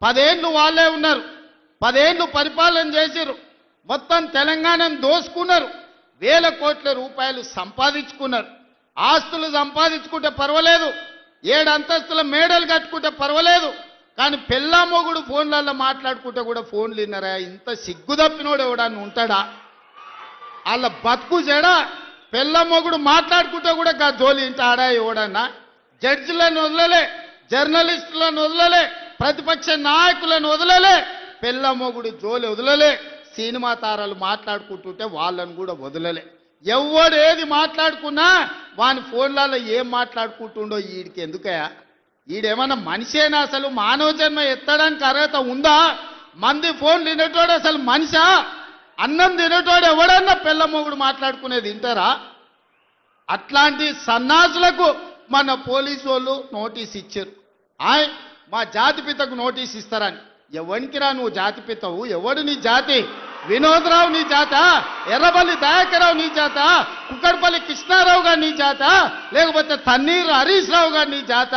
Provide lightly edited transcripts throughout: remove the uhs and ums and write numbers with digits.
10 ఏళ్ళు వాళ్ళే ఉన్నారు, 10 ఏళ్ళు పరిపాలన చేసిరు, మొత్తం తెలంగాణను దోసుకున్నారు, వేల కోట్ల రూపాయలు సంపాదించుకున్నారు. ఆస్తులు సంపాదించుకుంటే పర్వాలేదు, 7 అంతస్తుల మేడలు కట్టుకుంటే పర్వాలేదు, కానీ పెళ్ళా మొగుడు ఫోన్లలో మాట్లాడుకుంటే కూడా ఫోన్లు విన్నారా? ఇంత సిగ్గు తప్పినోడు ఎవడన్నా ఉంటాడా? వాళ్ళ బతుకు చెడ. పెళ్ళ మొగుడు మాట్లాడుకుంటే కూడా గా జోలి ఇంట ఆడా ఎవడన్నా? జడ్జిలను వదలలే, జర్నలిస్టులను వదలలే, ప్రతిపక్ష నాయకులను వదలలే, పెళ్ళ మొగుడు జోలి వదలలే, సినిమా తారాలు మాట్లాడుకుంటుంటే వాళ్ళను కూడా వదలలే. ఎవడు ఏది మాట్లాడుకున్నా వాని ఫోన్లలో ఏం మాట్లాడుకుంటుండో వీడికి ఎందుకయా? వీడేమన్నా మనిషేనా? అసలు మానవ జన్మ ఎత్తడానికి అర్హత ఉందా? మంది ఫోన్ తినేటోడు అసలు మనిషా? అన్నం తినేటోడు ఎవడన్నా పెళ్ళ మొగుడు మాట్లాడుకునేది వింటారా? అట్లాంటి సన్నాసులకు మన పోలీసు వాళ్ళు నోటీస్ ఇచ్చారు. మా జాతిపితకు నోటీస్ ఇస్తారని. ఎవరికి రా నువ్వు జాతిపితవు? ఎవడు నీ జాతి? వినోద్రావు నీ జాత? ఎర్రబల్లి దయాకరావు నీ జాత? కుక్కడపల్లి కృష్ణారావు గారు నీ జాత? లేకపోతే తన్నీరు హరీష్ రావు గారు నీ జాత?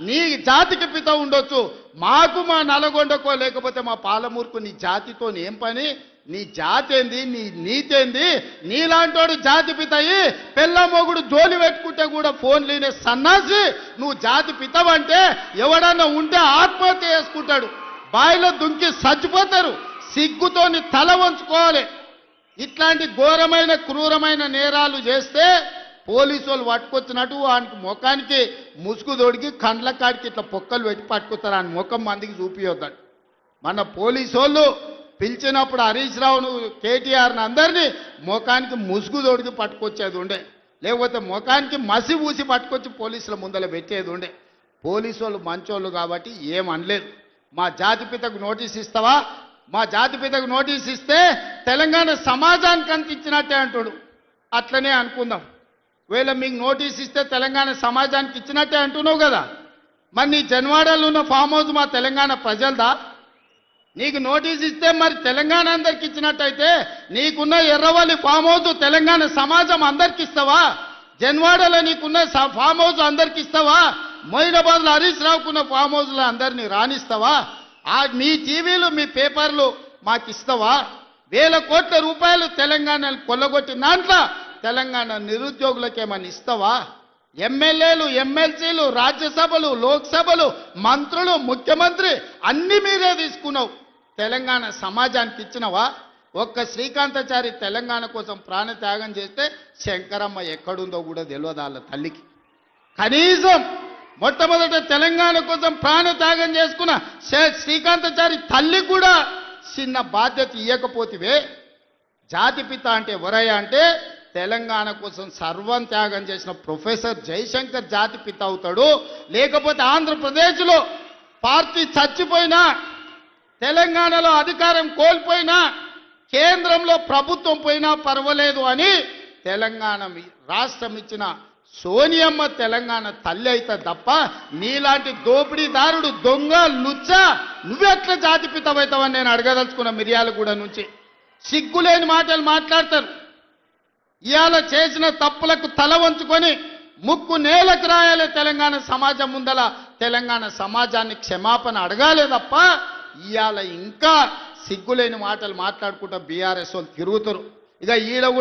నీ జాతికి పిత ఉండొచ్చు, మాకు మా నల్గొండకో లేకపోతే మా పాలమూరుకు నీ జాతితో ఏం పని? నీ జాతి ఏంది? నీ నీతి ఏంది? నీలాంటోడు జాతి పితయి పెళ్ళ మొగుడు జోలి పెట్టుకుంటే కూడా ఫోన్ లేనే సన్నాసి నువ్వు జాతి పితవంటే ఎవడన్నా ఉంటే ఆత్మహత్య చేసుకుంటాడు, బాయిలో దుంకి చచ్చిపోతారు. సిగ్గుతోని తల వంచుకోవాలి. ఇట్లాంటి ఘోరమైన క్రూరమైన నేరాలు చేస్తే పోలీసు వాళ్ళు పట్టుకొచ్చినట్టు వానికి ముఖానికి ముసుగు తొడిగి కండ్ల కాడికి ఇట్లా పొక్కలు పెట్టి పట్టుకొస్తారు. ఆయన ముఖం మందికి చూపియొద్దాడు. మన పోలీసు వాళ్ళు పిలిచినప్పుడు హరీష్ రావును కేటీఆర్ని అందరినీ ముఖానికి ముసుగు తొడిగి పట్టుకొచ్చేది ఉండే, లేకపోతే ముఖానికి మసి ఊసి పట్టుకొచ్చి పోలీసుల ముందర పెట్టేది ఉండే. పోలీసు వాళ్ళు మంచోళ్ళు కాబట్టి ఏమనలేదు. మా జాతిపితకు నోటీస్ ఇస్తావా? మా జాతిపితకు నోటీస్ ఇస్తే తెలంగాణ సమాజానికి అంత ఇచ్చినట్టే అంటాడు. అట్లనే అనుకుందాం. ఒకవేళ మీకు నోటీస్ ఇస్తే తెలంగాణ సమాజానికి ఇచ్చినట్టే అంటున్నావు కదా, మరి నీ జన్వాడలో ఉన్న ఫామ్ హౌస్ మా తెలంగాణ ప్రజలదా? నీకు నోటీస్ ఇస్తే మరి తెలంగాణ అందరికి ఇచ్చినట్టయితే నీకున్న ఎర్రవల్లి ఫామ్ హౌస్ తెలంగాణ సమాజం అందరికి ఇస్తావా? జన్వాడలో నీకున్న ఫామ్ హౌస్ అందరికి ఇస్తావా? మొయినాబాద్లో హరీష్ రావుకున్న ఫామ్ హౌస్లో అందరినీ రాణిస్తావా? మీ టీవీలు మీ పేపర్లు మాకు ఇస్తావా? వేల కోట్ల రూపాయలు తెలంగాణను కొల్లగొట్టిన దాంట్లో తెలంగాణ నిరుద్యోగులకేమని ఇస్తావా? ఎమ్మెల్యేలు, ఎమ్మెల్సీలు, రాజ్యసభలు, లోక్సభలు, మంత్రులు, ముఖ్యమంత్రి అన్ని మీరే తీసుకున్నావు. తెలంగాణ సమాజానికి ఇచ్చినవా? ఒక్క శ్రీకాంతాచారి తెలంగాణ కోసం ప్రాణత్యాగం చేస్తే శంకరమ్మ ఎక్కడుందో కూడా తెలియదు వాళ్ళ తల్లికి. కనీసం మొట్టమొదట తెలంగాణ కోసం ప్రాణత్యాగం చేసుకున్న శ్రీకాంతాచారి తల్లి కూడా చిన్న బాధ్యత ఇవ్వకపోతివే. జాతిపిత అంటే ఎవరయ్యా అంటే తెలంగాణ కోసం సర్వం త్యాగం చేసిన ప్రొఫెసర్ జయశంకర్ జాతిపిత అవుతాడు. లేకపోతే ఆంధ్రప్రదేశ్లో పార్టీ చచ్చిపోయినా, తెలంగాణలో అధికారం కోల్పోయినా, కేంద్రంలో ప్రభుత్వం పోయినా పర్వాలేదు అని తెలంగాణ రాష్ట్రం ఇచ్చిన సోనియమ్మ తెలంగాణ తల్లి అయితే తప్ప నీలాంటి దోపిడీదారుడు, దొంగ, లుచ్చ నువ్వెట్లా జాతిపితవైతావని నేను అడగదలుచుకున్న. మిర్యాలగూడ నుంచి సిగ్గులేని మాటలు మాట్లాడతారు. ఇవాళ చేసిన తప్పులకు తల వంచుకొని ముక్కు నేలకు రాయాలి. తెలంగాణ సమాజం ముందల తెలంగాణ సమాజాన్ని క్షమాపణ అడగాలే తప్ప ఇవాళ ఇంకా సిగ్గులేని మాటలు మాట్లాడుకుంటా బీఆర్ఎస్ వాళ్ళు తిరుగుతారు. ఇక ఈడ కూడా